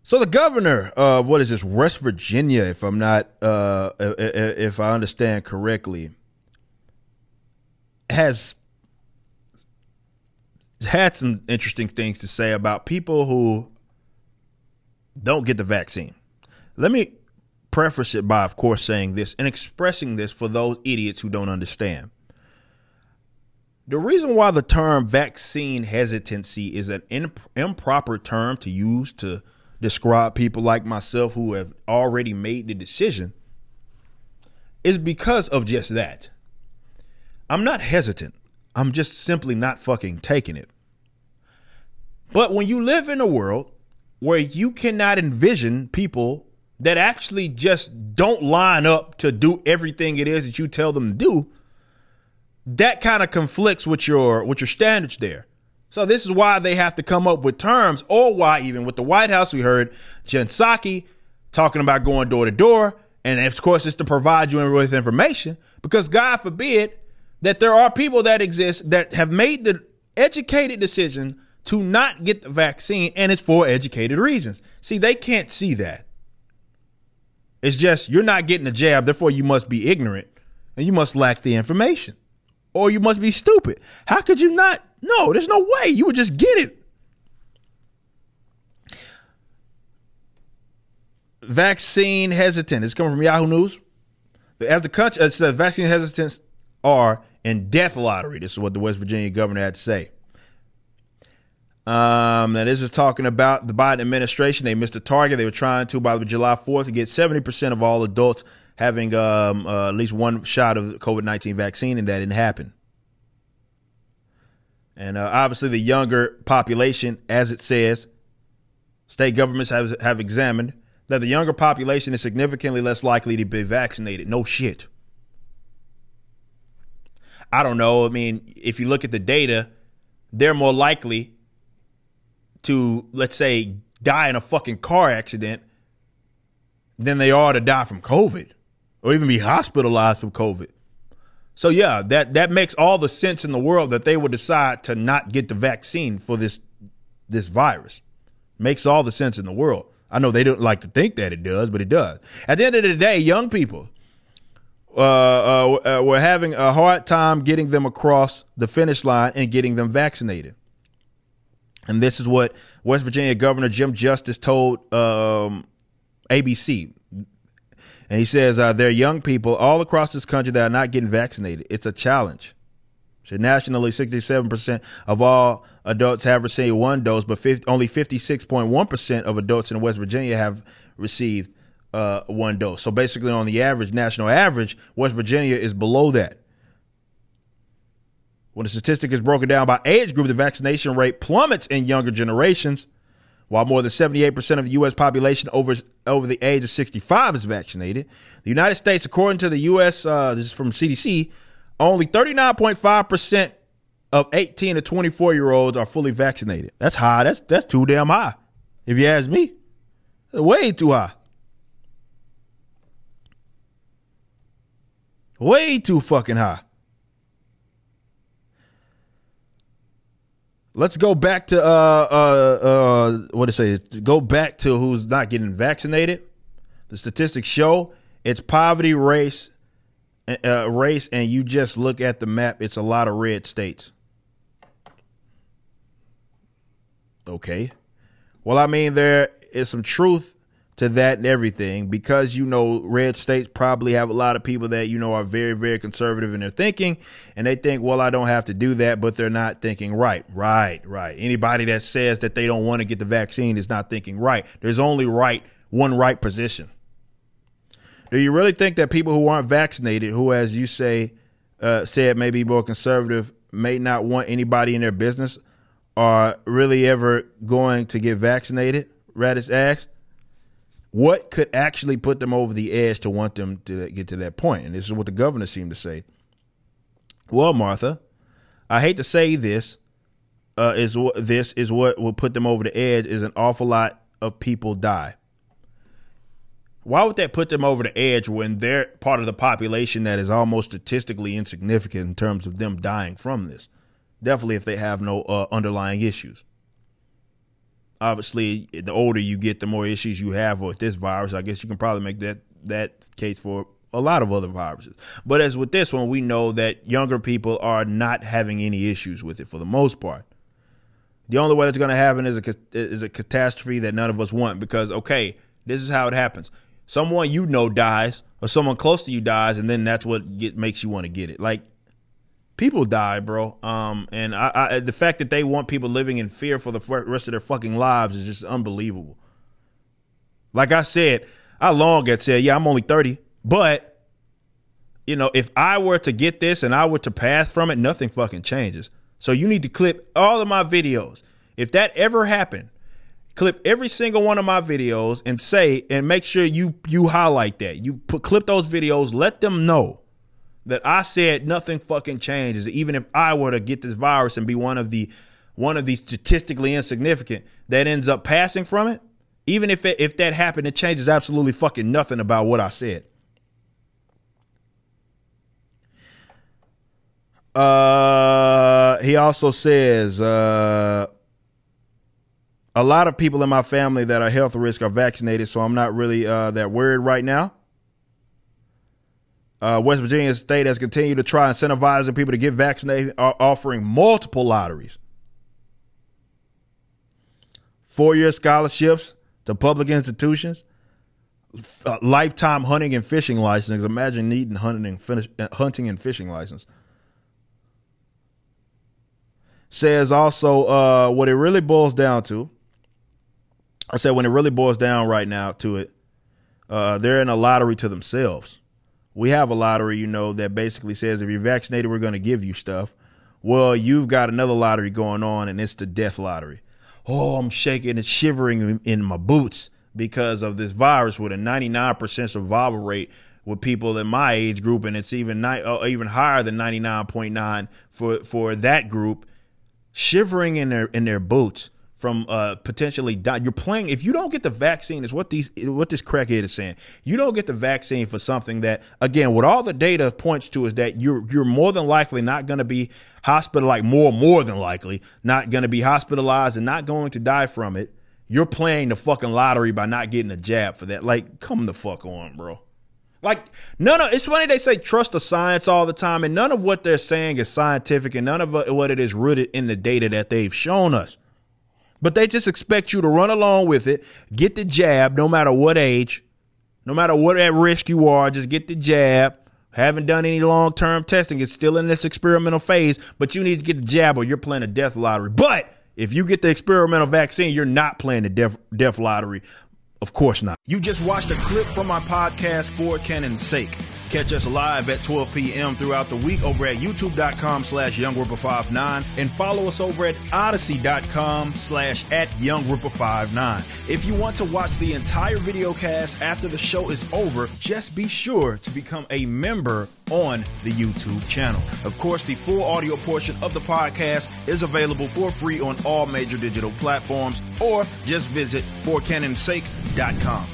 So the governor of what is this, West Virginia, if I'm not, if I understand correctly, has had some interesting things to say about people who don't get the vaccine. Let me preface it by, of course, saying this and expressing this for those idiots who don't understand. The reason why the term vaccine hesitancy is an improper term to use to describe people like myself who have already made the decision is because of just that. I'm not hesitant. I'm just simply not fucking taking it. But when you live in a world where you cannot envision people that actually just don't line up to do everything it is that you tell them to do, that kind of conflicts with your standards there. So this is why they have to come up with terms, or why even with the White House, we heard Jen Psaki talking about going door to door. And of course, it's to provide you with information, because God forbid that there are people that exist that have made the educated decision to not get the vaccine, and it's for educated reasons. See, they can't see that. It's just, you're not getting a jab, therefore you must be ignorant and you must lack the information, or you must be stupid. How could you not? No, there's no way. You would just get it. Vaccine hesitant. It's coming from Yahoo News. As the country, it says vaccine hesitants are in death lottery. This is what the West Virginia governor had to say. Now this is talking about the Biden administration. They missed a target. They were trying to, by July 4th, to get 70% of all adults having at least one shot of the COVID-19 vaccine, and that didn't happen. And obviously the younger population, as it says, state governments have examined that the younger population is significantly less likely to be vaccinated. No shit. I don't know. I mean, if you look at the data, they're more likely to, let's say, die in a fucking car accident than they are to die from COVID or even be hospitalized from COVID. So, yeah, that makes all the sense in the world that they would decide to not get the vaccine for this virus. Makes all the sense in the world. I know they don't like to think that it does, but it does. At the end of the day, young people were having a hard time getting them across the finish line and getting them vaccinated. And this is what West Virginia Governor Jim Justice told ABC. And he says there are young people all across this country that are not getting vaccinated. It's a challenge. So nationally, 67% of all adults have received one dose, but only 56.1% of adults in West Virginia have received one dose. So basically on the average, national average, West Virginia is below that. When the statistic is broken down by age group, the vaccination rate plummets in younger generations. While more than 78% of the U.S. population over the age of 65 is vaccinated, the United States, according to the U.S., this is from CDC, only 39.5% of 18 to 24-year-olds are fully vaccinated. That's high. That's too damn high, if you ask me. Way too high. Way too fucking high. Let's go back to what to say? Go back to who's not getting vaccinated. The statistics show it's poverty, race, and you just look at the map. It's a lot of red states. Okay. Well, I mean, there is some truth to that and everything, because, you know, red states probably have a lot of people that, you know, are very, very conservative in their thinking, and they think, well, I don't have to do that, but they're not thinking right. Right. Anybody that says that they don't want to get the vaccine is not thinking right. There's only one right position. Do you really think that people who aren't vaccinated, who, as you say, said may be more conservative, may not want anybody in their business, are really ever going to get vaccinated? Radish asked. What could actually put them over the edge to want them to get to that point? And this is what the governor seemed to say. Well, Martha, I hate to say this, this is what will put them over the edge is an awful lot of people die. Why would that put them over the edge when they're part of the population that is almost statistically insignificant in terms of them dying from this? Definitely if they have no underlying issues. obviously, the older you get, the more issues you have with this virus. I guess you can probably make that case for a lot of other viruses. But as with this one, we know that younger people are not having any issues with it for the most part. The only way that's going to happen is a catastrophe that none of us want, because, okay, this is how it happens. Someone you know dies, or someone close to you dies, and then that's what makes you want to get it. Like, people die, bro. And the fact that they want people living in fear for the rest of their fucking lives is just unbelievable. Like I said, I long had said, yeah, I'm only 30, but, you know, if I were to get this and I were to pass from it, nothing fucking changes. So you need to clip all of my videos. If that ever happened, clip every single one of my videos and make sure you highlight that. You clip those videos, let them know that I said nothing fucking changes. Even if I were to get this virus and be one of the statistically insignificant that ends up passing from it, even if that happened, it changes absolutely fucking nothing about what I said. He also says, a lot of people in my family that are health risk are vaccinated, so I'm not really that worried right now. West Virginia state has continued to try incentivizing people to get vaccinated, offering multiple lotteries, 4-year scholarships to public institutions, lifetime hunting and fishing license. Imagine needing hunting and fishing license. Says also what it really boils down to. I said when it really boils down right now to it, they're in a lottery to themselves. We have a lottery, you know, that basically says if you're vaccinated, we're going to give you stuff. Well, you've got another lottery going on, and it's the death lottery. Oh, I'm shaking and shivering in my boots because of this virus with a 99% survival rate with people in my age group, and it's even higher than 99.9 for that group. Shivering in their boots from potentially dying. You're playing. If you don't get the vaccine, is what this crackhead is saying. You don't get the vaccine for something that, again, what all the data points to is that you're more than likely not going to be hospitalized. More than likely not going to be hospitalized and not going to die from it. You're playing the fucking lottery by not getting a jab for that. Like, come the fuck on, bro. Like, it's funny they say trust the science all the time, and none of what they're saying is scientific, and none of what it is rooted in the data that they've shown us. But they just expect you to run along with it, get the jab, no matter what age, no matter what at risk you are, just get the jab. Haven't done any long-term testing. It's still in this experimental phase, but you need to get the jab or you're playing a death lottery. But if you get the experimental vaccine, you're not playing the death lottery. Of course not. You just watched a clip from my podcast, For Canon's Sake. Catch us live at 12 p.m. throughout the week over at youtube.com/YoungRipper59 and follow us over at odyssey.com/@YoungRipper59. If you want to watch the entire video cast after the show is over, just be sure to become a member on the YouTube channel. Of course, the full audio portion of the podcast is available for free on all major digital platforms, or just visit forcanonsake.com.